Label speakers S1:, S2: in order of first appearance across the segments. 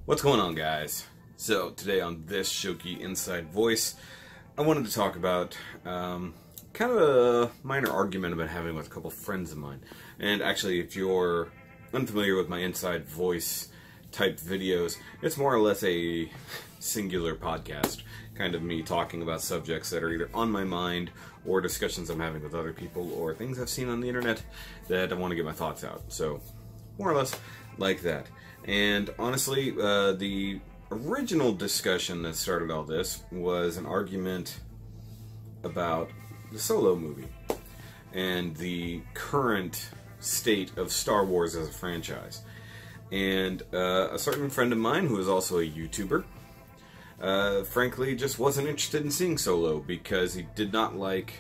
S1: What's going on, guys? So today on this Shoky Inside Voice, I wanted to talk about kind of a minor argument I've been having with a couple friends of mine. And actually, if you're unfamiliar with my Inside Voice type videos, it's more or less a singular podcast, kind of me talking about subjects that are either on my mind or discussions I'm having with other people or things I've seen on the internet that I want to get my thoughts out. So more or less like that. And honestly, the original discussion that started all this was an argument about the Solo movie and the current state of Star Wars as a franchise. And a certain friend of mine who is also a YouTuber, frankly, just wasn't interested in seeing Solo because he did not like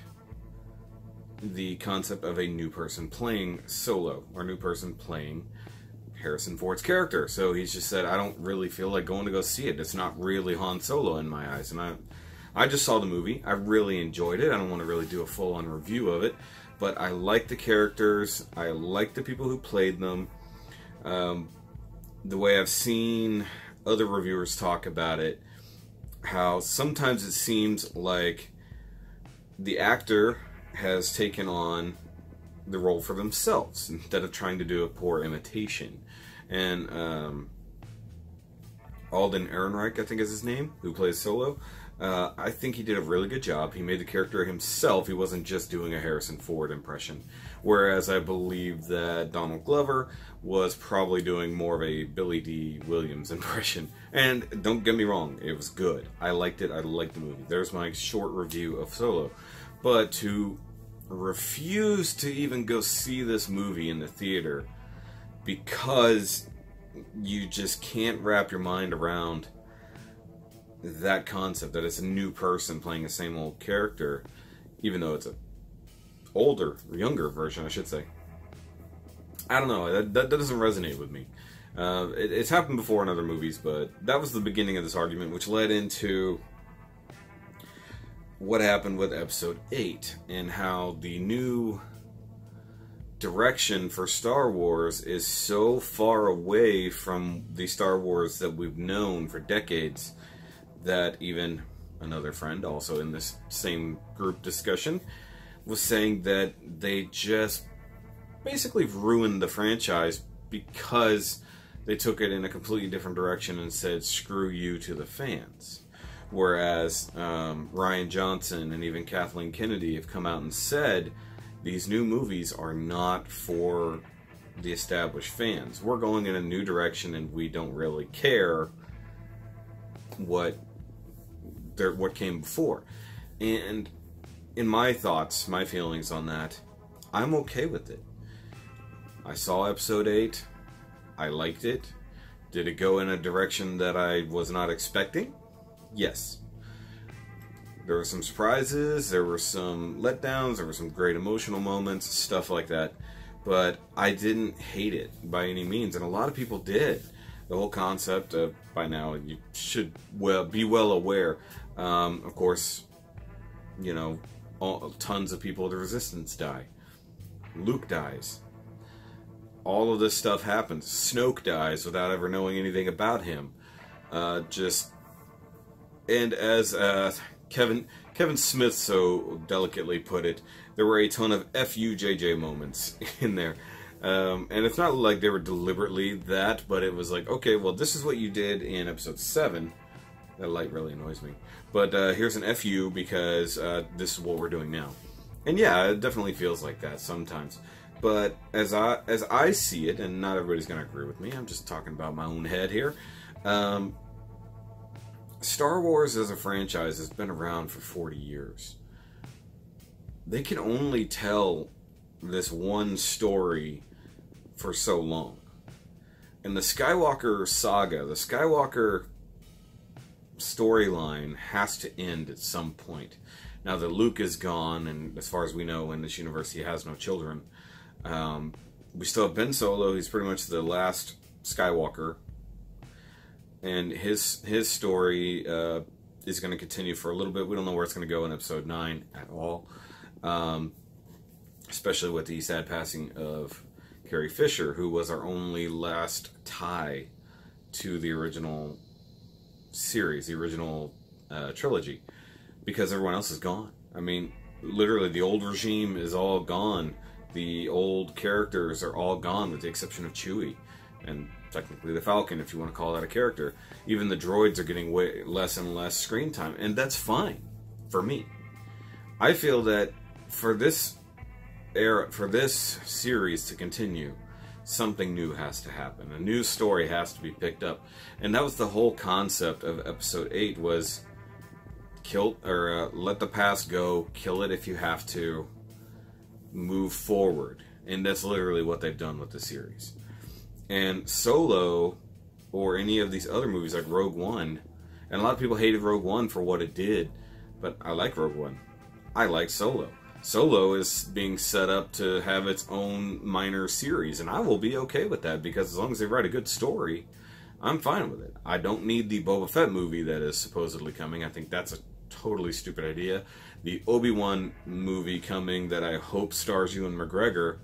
S1: the concept of a new person playing Solo, or a new person playing Harrison Ford's character. So he's just said, I don't really feel like going to go see it. It's not really Han Solo in my eyes. And I just saw the movie. I really enjoyed it. I don't want to really do a full-on review of it, but I like the characters. I like the people who played them. The way I've seen other reviewers talk about it, how sometimes it seems like the actor has taken on the role for themselves instead of trying to do a poor imitation. And Alden Ehrenreich, I think is his name, who plays Solo, I think he did a really good job. He made the character himself. He wasn't just doing a Harrison Ford impression. Whereas I believe that Donald Glover was probably doing more of a Billy D. Williams impression. And don't get me wrong, it was good. I liked it. I liked the movie. There's my short review of Solo. But to refuse to even go see this movie in the theater because you just can't wrap your mind around that concept, that it's a new person playing the same old character, even though it's a older, younger version, I should say. I don't know, that doesn't resonate with me. It's happened before in other movies, but that was the beginning of this argument, which led into what happened with Episode 8 and how the new direction for Star Wars is so far away from the Star Wars that we've known for decades that even another friend, also in this same group discussion, was saying that they just basically ruined the franchise because they took it in a completely different direction and said, screw you to the fans. Whereas Rian Johnson and even Kathleen Kennedy have come out and said these new movies are not for the established fans. We're going in a new direction and we don't really care what came before. And in my thoughts, my feelings on that, I'm okay with it. I saw Episode 8. I liked it. Did it go in a direction that I was not expecting? Yes. There were some surprises, there were some letdowns, there were some great emotional moments, stuff like that. But I didn't hate it by any means, and a lot of people did. The whole concept of, by now, you should be well aware. Of course, you know, tons of people of the Resistance die. Luke dies. All of this stuff happens. Snoke dies without ever knowing anything about him. And as Kevin Smith so delicately put it, there were a ton of FUJJ moments in there. And it's not like they were deliberately that, but it was like, okay, well, this is what you did in Episode 7. That light really annoys me. But here's an FU because this is what we're doing now. And yeah, it definitely feels like that sometimes. But as I see it, and not everybody's going to agree with me, I'm just talking about my own head here. Star Wars as a franchise has been around for 40 years. They can only tell this one story for so long. And the Skywalker saga, the Skywalker storyline has to end at some point. Now that Luke is gone, and as far as we know in this universe he has no children, we still have Ben Solo. He's pretty much the last Skywalker. And his story is going to continue for a little bit. We don't know where it's going to go in Episode 9 at all. Especially with the sad passing of Carrie Fisher, who was our only last tie to the original series, the original trilogy, because everyone else is gone. I mean, literally, the old regime is all gone. The old characters are all gone, with the exception of Chewie, and technically the Falcon, if you want to call that a character. Even the droids are getting way less and less screen time, and that's fine for me. I feel that for this era, for this series to continue, something new has to happen. A new story has to be picked up, and that was the whole concept of Episode 8: was kill, or let the past go, kill it if you have to, move forward. And that's literally what they've done with the series. And Solo, or any of these other movies like Rogue One, and a lot of people hated Rogue One for what it did, but I like Rogue One. I like Solo. Solo is being set up to have its own minor series, and I will be okay with that, because as long as they write a good story, I'm fine with it. I don't need the Boba Fett movie that is supposedly coming. I think that's a totally stupid idea. The Obi-Wan movie coming that I hope stars Ewan McGregor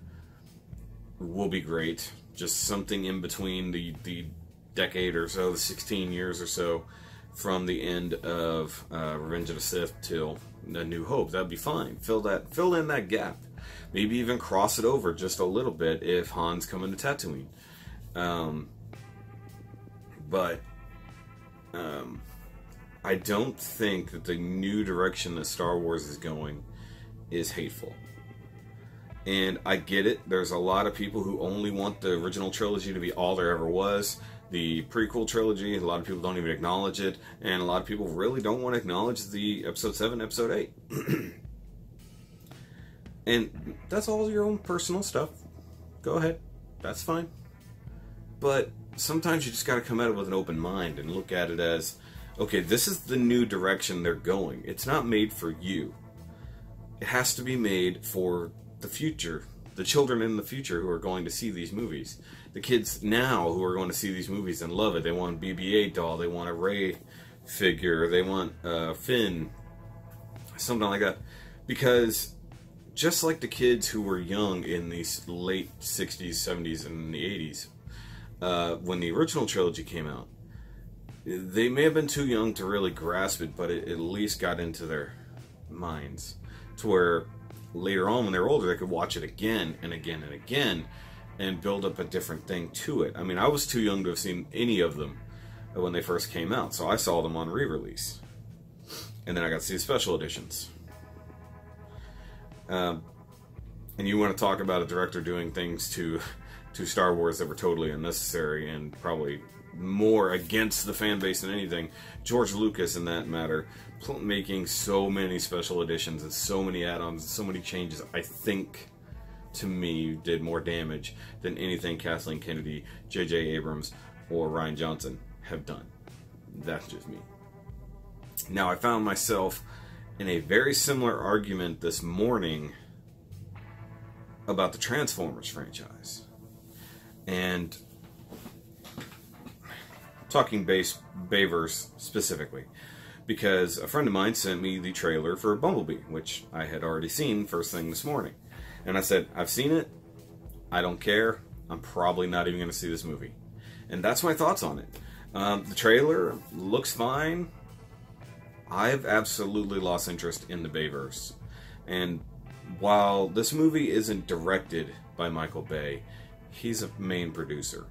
S1: will be great. Just something in between the decade or so, the 16 years or so, from the end of Revenge of the Sith till A New Hope. That'd be fine. Fill in that gap. Maybe even cross it over just a little bit if Han's coming to Tatooine. I don't think that the new direction that Star Wars is going is hateful. And I get it. There's a lot of people who only want the original trilogy to be all there ever was. The prequel trilogy, a lot of people don't even acknowledge it. And a lot of people really don't want to acknowledge the Episode 7, Episode 8. And that's all your own personal stuff. Go ahead. That's fine. But sometimes you just got to come at it with an open mind and look at it as, okay, this is the new direction they're going. It's not made for you. It has to be made for the future. The children in the future who are going to see these movies. The kids now who are going to see these movies and love it. They want a BB-8 doll. They want a Rey figure. They want Finn. Something like that. Because just like the kids who were young in these late 60s, 70s, and the 80s, when the original trilogy came out, they may have been too young to really grasp it, but it at least got into their minds to where later on, when they were older, they could watch it again and again and again and build up a different thing to it. I mean, I was too young to have seen any of them when they first came out, so I saw them on re-release. And then I got to see the special editions. And you want to talk about a director doing things to Star Wars that were totally unnecessary and probably more against the fan base than anything. George Lucas, in that matter, making so many special editions and so many add-ons and so many changes, I think, to me, did more damage than anything Kathleen Kennedy, J.J. Abrams, or Rian Johnson have done. That's just me. Now, I found myself in a very similar argument this morning about the Transformers franchise. And talking Bayverse specifically, because a friend of mine sent me the trailer for Bumblebee, which I had already seen first thing this morning. And I said, I've seen it, I don't care, I'm probably not even going to see this movie. And that's my thoughts on it. The trailer looks fine. I've absolutely lost interest in the Bayverse. And while this movie isn't directed by Michael Bay, he's a main producer.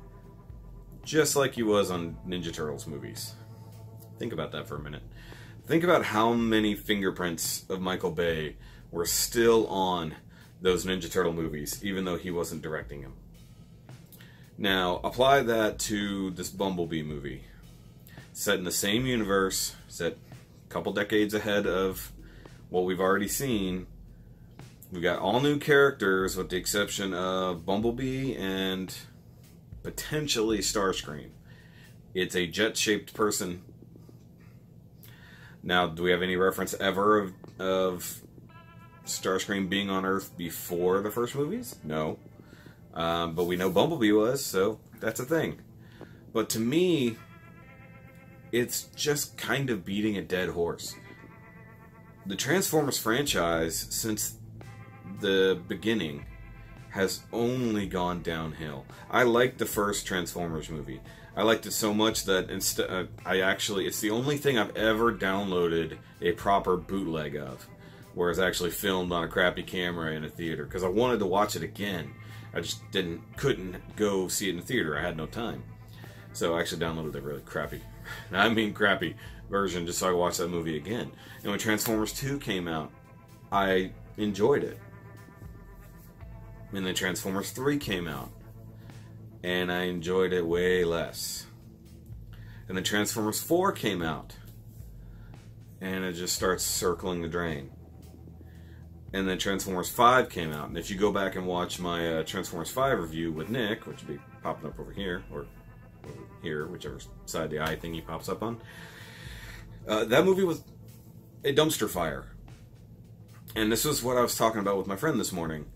S1: Just like he was on Ninja Turtles movies. Think about that for a minute. Think about how many fingerprints of Michael Bay were still on those Ninja Turtle movies, even though he wasn't directing them. Now, apply that to this Bumblebee movie. Set in the same universe, set a couple decades ahead of what we've already seen. We've got all new characters with the exception of Bumblebee and potentially Starscream. It's a jet-shaped person. Now, do we have any reference ever of Starscream being on Earth before the first movies? No. But we know Bumblebee was, so that's a thing. But to me, it's just kind of beating a dead horse. The Transformers franchise, since the beginning, has only gone downhill. I liked the first Transformers movie. I liked it so much that it's the only thing I've ever downloaded a proper bootleg of, where it's actually filmed on a crappy camera in a theater, because I wanted to watch it again. I just couldn't go see it in the theater. I had no time. So I actually downloaded a really crappy, and I mean crappy, version just so I could watch that movie again. And when Transformers 2 came out, I enjoyed it. And then Transformers 3 came out, and I enjoyed it way less. And then Transformers 4 came out, and it just starts circling the drain. And then Transformers 5 came out, and if you go back and watch my Transformers 5 review with Nick, which will be popping up over here, or over here, whichever side of the eye thingy pops up on, that movie was a dumpster fire. And this was what I was talking about with my friend this morning.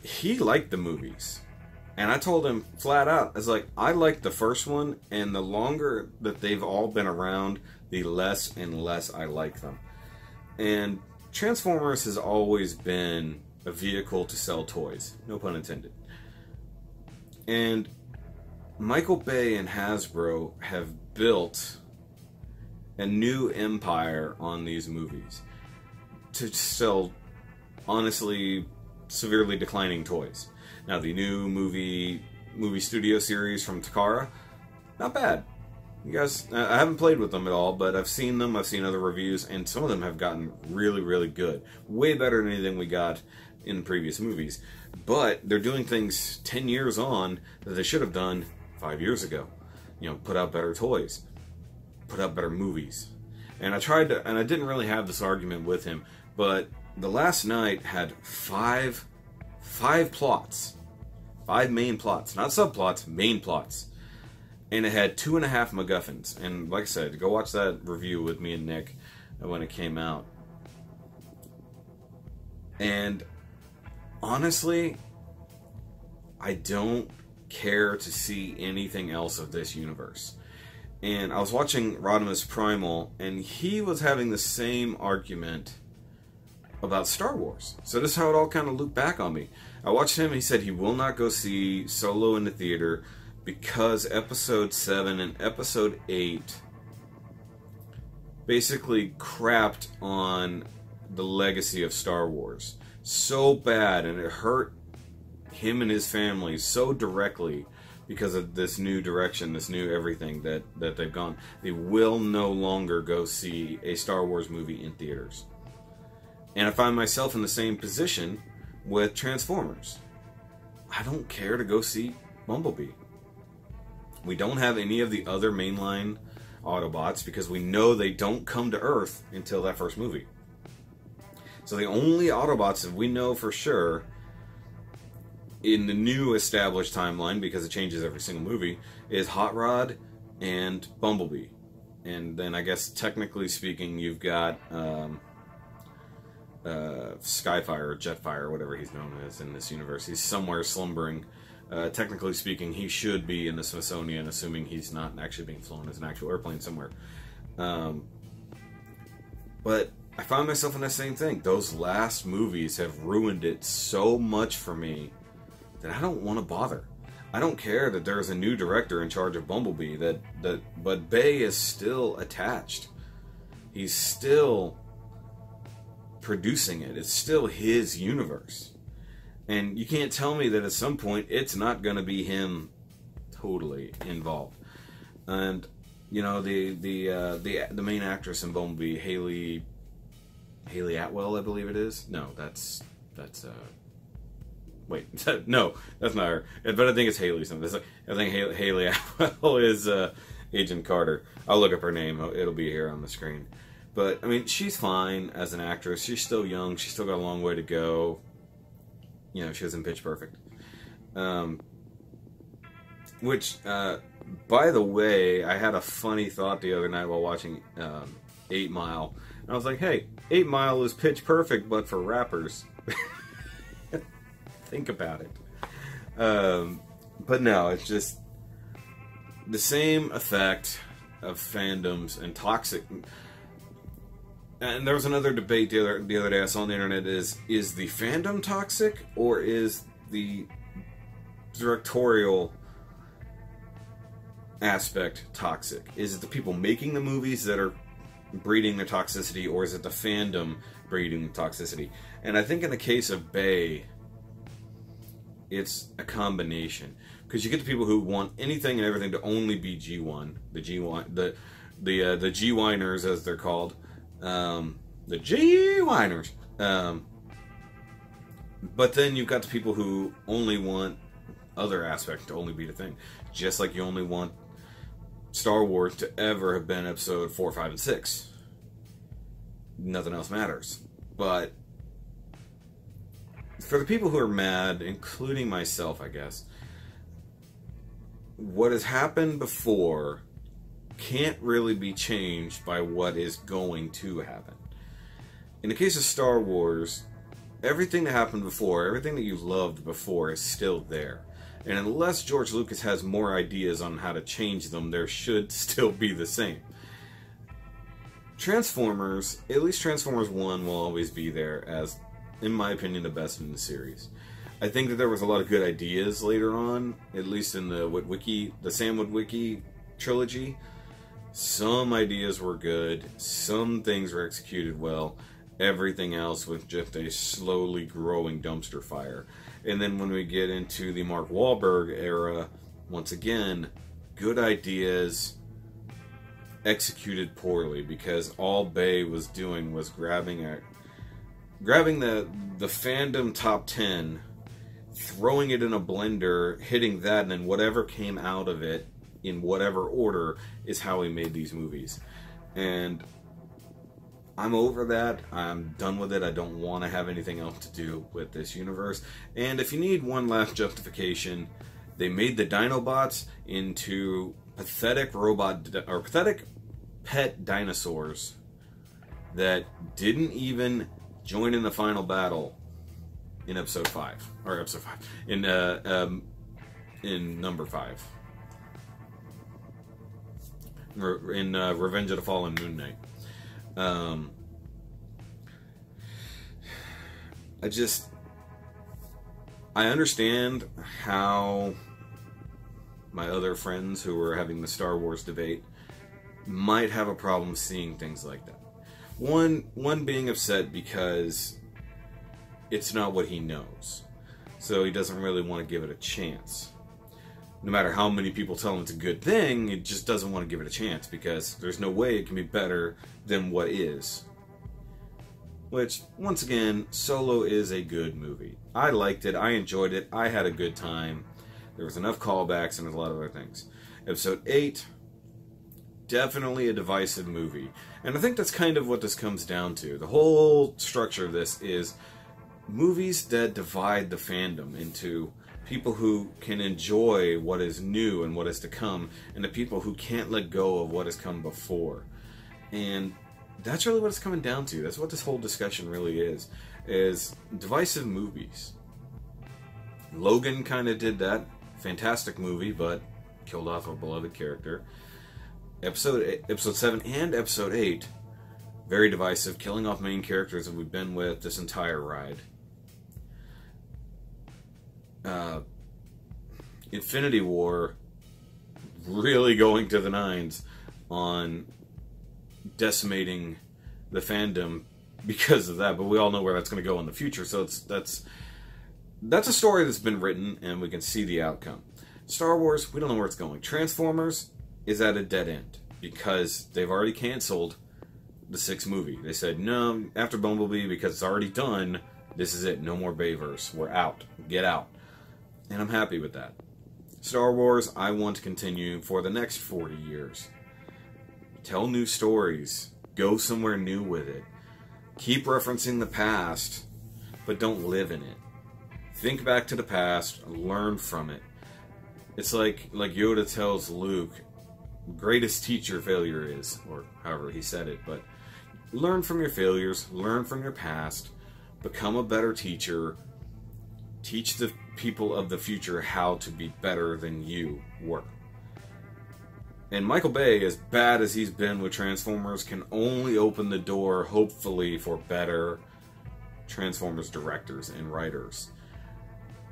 S1: He liked the movies. And I told him flat out, I was like, I liked the first one, and the longer that they've all been around, the less and less I like them. And Transformers has always been a vehicle to sell toys. No pun intended. And Michael Bay and Hasbro have built a new empire on these movies to sell, honestly, severely declining toys. Now, the new movie studio series from Takara, not bad. You guys, I haven't played with them at all, but I've seen them, I've seen other reviews, and some of them have gotten really, really good. Way better than anything we got in previous movies. But they're doing things 10 years on that they should have done 5 years ago. You know, put out better toys. Put out better movies. And I tried to, and I didn't really have this argument with him, but The Last Night had five plots. 5 main plots. Not subplots, main plots. And it had 2.5 MacGuffins. And like I said, go watch that review with me and Nick when it came out. And honestly, I don't care to see anything else of this universe. And I was watching Rodimus Primal, and he was having the same argument about Star Wars. So this is how it all kind of looped back on me. I watched him, he said he will not go see Solo in the theater because Episode 7 and Episode 8 basically crapped on the legacy of Star Wars so bad, and it hurt him and his family so directly because of this new direction, this new everything that they've gone. They will no longer go see a Star Wars movie in theaters. And I find myself in the same position with Transformers. I don't care to go see Bumblebee. We don't have any of the other mainline Autobots because we know they don't come to Earth until that first movie. So the only Autobots that we know for sure in the new established timeline, because it changes every single movie, is Hot Rod and Bumblebee. And then I guess technically speaking, you've got Skyfire or Jetfire, whatever he's known as in this universe. He's somewhere slumbering. Technically speaking, he should be in the Smithsonian, assuming he's not actually being flown as an actual airplane somewhere. But I found myself in the same thing. Those last movies have ruined it so much for me that I don't want to bother. I don't care that there's a new director in charge of Bumblebee, but Bay is still attached. He's still producing it. It's still his universe. And you can't tell me that at some point it's not going to be him totally involved. And you know, the main actress in Bumblebee, Haley Atwell, I believe it is. No, that's wait, no, that's not her. But I think it's Haley something. I think Haley Atwell is Agent Carter. I'll look up her name. It'll be here on the screen. But I mean, she's fine as an actress. She's still young. She's still got a long way to go. You know, she was in Pitch Perfect. Which, by the way, I had a funny thought the other night while watching 8 Mile. And I was like, hey, 8 Mile is Pitch Perfect, but for rappers. Think about it. But no, it's just the same effect of fandoms and toxic. And there was another debate the other day I saw on the internet is the fandom toxic or is the directorial aspect toxic? Is it the people making the movies that are breeding the toxicity, or is it the fandom breeding the toxicity? And I think in the case of Bay, it's a combination, because you get the people who want anything and everything to only be G1, the G-Winers, as they're called, the G-Winers. But then you've got the people who only want other aspects to only be the thing, just like you only want Star Wars to ever have been episode 4, 5, and 6. Nothing else matters. But for the people who are mad, including myself, I guess, what has happened before can't really be changed by what is going to happen. In the case of Star Wars, everything that happened before, everything that you loved before is still there. And unless George Lucas has more ideas on how to change them, there should still be the same. Transformers, at least Transformers 1 will always be there as, in my opinion, the best in the series. I think that there was a lot of good ideas later on, at least in the Sam Witwicky trilogy. Some ideas were good, some things were executed well, everything else was just a slowly growing dumpster fire. And then when we get into the Mark Wahlberg era, once again, good ideas executed poorly, because all Bay was doing was grabbing the fandom top 10, throwing it in a blender, hitting that, and then whatever came out of it in whatever order is how he made these movies. And I'm over that. I'm done with it. I don't want to have anything else to do with this universe. And if you need one last justification, they made the Dinobots into pathetic pet dinosaurs that didn't even join in the final battle in episode 5, or episode 5 in number 5, in Revenge of the Fallen Moon Knight. I understand how my other friends who were having the Star Wars debate might have a problem seeing things like that. One being upset because it's not what he knows, so he doesn't really want to give it a chance. No matter how many people tell him it's a good thing, he just doesn't want to give it a chance, because there's no way it can be better than what is. Which, once again, Solo is a good movie. I liked it, I enjoyed it, I had a good time. There was enough callbacks and there's a lot of other things. Episode 8, definitely a divisive movie. And I think that's kind of what this comes down to. The whole structure of this is movies that divide the fandom into people who can enjoy what is new and what is to come, and the people who can't let go of what has come before. And that's really what it's coming down to. That's what this whole discussion really is divisive movies. Logan kind of did that. Fantastic movie, but killed off a beloved character. Episode 7 and Episode 8, very divisive, killing off main characters that we've been with this entire ride. Infinity War, really going to the nines on decimating the fandom because of that, but we all know where that's going to go in the future, so that's a story that's been written, and we can see the outcome. Star Wars, we don't know where it's going. Transformers is at a dead end, because they've already canceled the 6th movie. They said, no, after Bumblebee, because it's already done, this is it, no more Bayverse, we're out, get out. And I'm happy with that. Star Wars, I want to continue for the next 40 years. Tell new stories, go somewhere new with it. Keep referencing the past, but don't live in it. Think back to the past, learn from it. It's like Yoda tells Luke, greatest teacher failure is, or however he said it, but learn from your failures, learn from your past, become a better teacher, teach the people of the future how to be better than you were. And Michael Bay, as bad as he's been with Transformers, can only open the door, hopefully, for better Transformers directors and writers.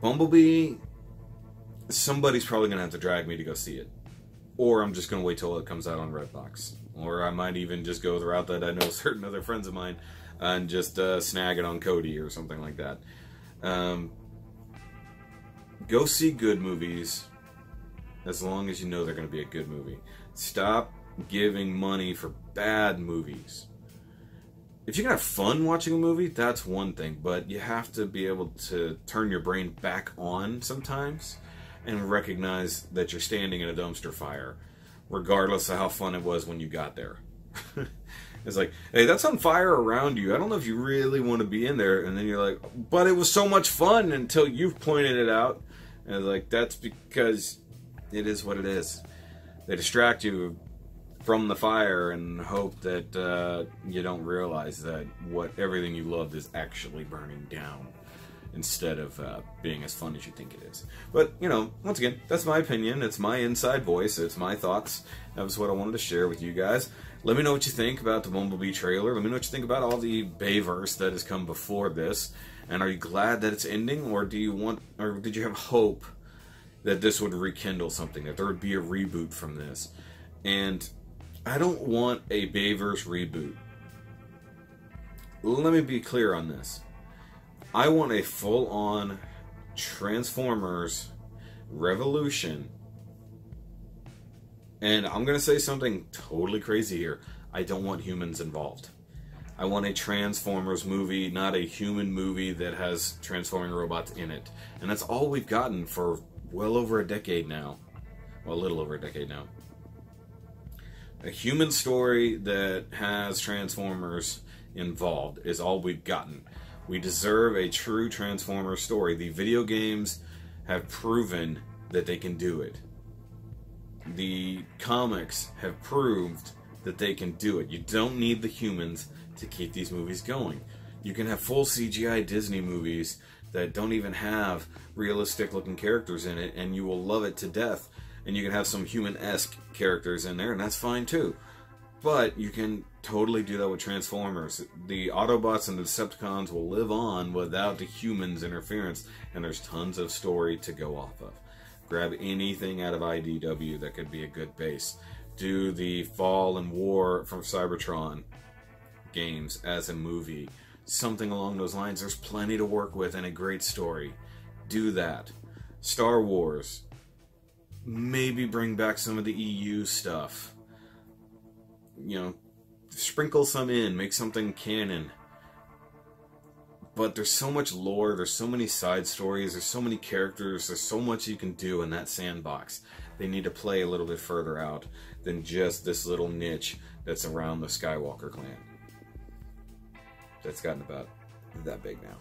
S1: Bumblebee, somebody's probably going to have to drag me to go see it. Or I'm just going to wait till it comes out on Redbox. Or I might even just go the route that I know certain other friends of mine and just snag it on Kodi or something like that. Go see good movies as long as you know they're going to be a good movie. Stop giving money for bad movies. If you can have fun watching a movie, that's one thing, but you have to be able to turn your brain back on sometimes and recognize that you're standing in a dumpster fire, regardless of how fun it was when you got there. It's like, hey, that's on fire around you. I don't know if you really want to be in there. And then you're like, but it was so much fun until you've pointed it out. And it's like, that's because it is what it is. They distract you from the fire and hope that you don't realize that everything you love is actually burning down instead of being as fun as you think it is. But, you know, once again, that's my opinion. It's my inside voice. It's my thoughts. That was what I wanted to share with you guys. Let me know what you think about the Bumblebee trailer. Let me know what you think about all the Bayverse that has come before this. And are you glad that it's ending, or did you have hope that this would rekindle something, that there would be a reboot from this? And I don't want a Bayverse reboot. Let me be clear on this. I want a full-on Transformers revolution. And I'm going to say something totally crazy here. I don't want humans involved. I want a Transformers movie, not a human movie that has transforming robots in it. And that's all we've gotten for well over a decade now. Well, a little over a decade now. A human story that has Transformers involved is all we've gotten. We deserve a true Transformers story. The video games have proven that they can do it. The comics have proved that they can do it. You don't need the humans to keep these movies going. You can have full CGI Disney movies that don't even have realistic looking characters in it, and you will love it to death. And you can have some human-esque characters in there, and that's fine too. But you can totally do that with Transformers. The Autobots and the Decepticons will live on without the humans' interference, and there's tons of story to go off of. Grab anything out of IDW that could be a good base. Do the Fall and War from Cybertron games as a movie. Something along those lines. There's plenty to work with and a great story. Do that. Star Wars. Maybe bring back some of the EU stuff. You know, sprinkle some in, make something canon. But there's so much lore, there's so many side stories, there's so many characters, there's so much you can do in that sandbox. They need to play a little bit further out than just this little niche that's around the Skywalker clan. That's gotten about that big now.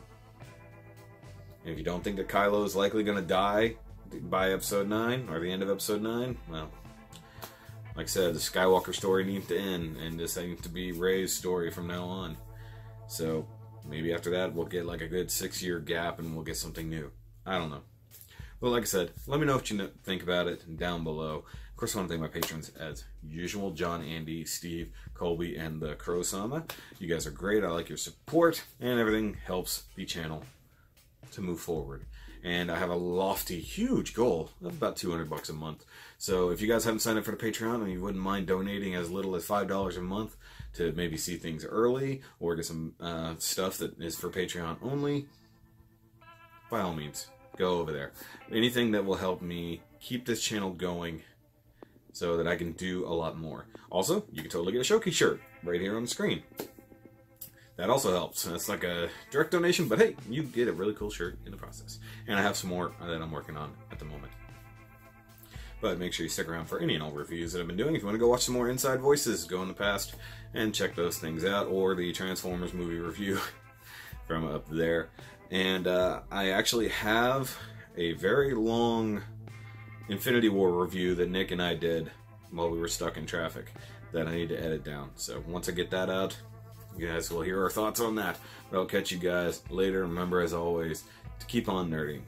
S1: And if you don't think that Kylo is likely going to die by episode 9, or the end of episode 9, well, like I said, the Skywalker story needs to end, and this needs to be Rey's story from now on. So maybe after that we'll get like a good 6-year gap and we'll get something new. I don't know. But like I said, let me know what you think about it down below. Of course, I want to thank my patrons as usual: John, Andy, Steve, Kolby, and TheKrowSama. You guys are great. I like your support, and everything helps the channel to move forward. And I have a lofty, huge goal of about $200 a month. So if you guys haven't signed up for the Patreon and you wouldn't mind donating as little as $5 a month to maybe see things early or get some stuff that is for Patreon only, by all means, go over there. Anything that will help me keep this channel going so that I can do a lot more. Also, you can totally get a Shoky shirt right here on the screen. That also helps. It's like a direct donation, but hey, you get a really cool shirt in the process. And I have some more that I'm working on at the moment. But make sure you stick around for any and all reviews that I've been doing. If you want to go watch some more Inside Voices, go in the past and check those things out, or the Transformers movie review from up there. And I actually have a very long Infinity War review that Nick and I did while we were stuck in traffic that I need to edit down. So once I get that out, you guys will hear our thoughts on that. But I'll catch you guys later. Remember, as always, to keep on nerding.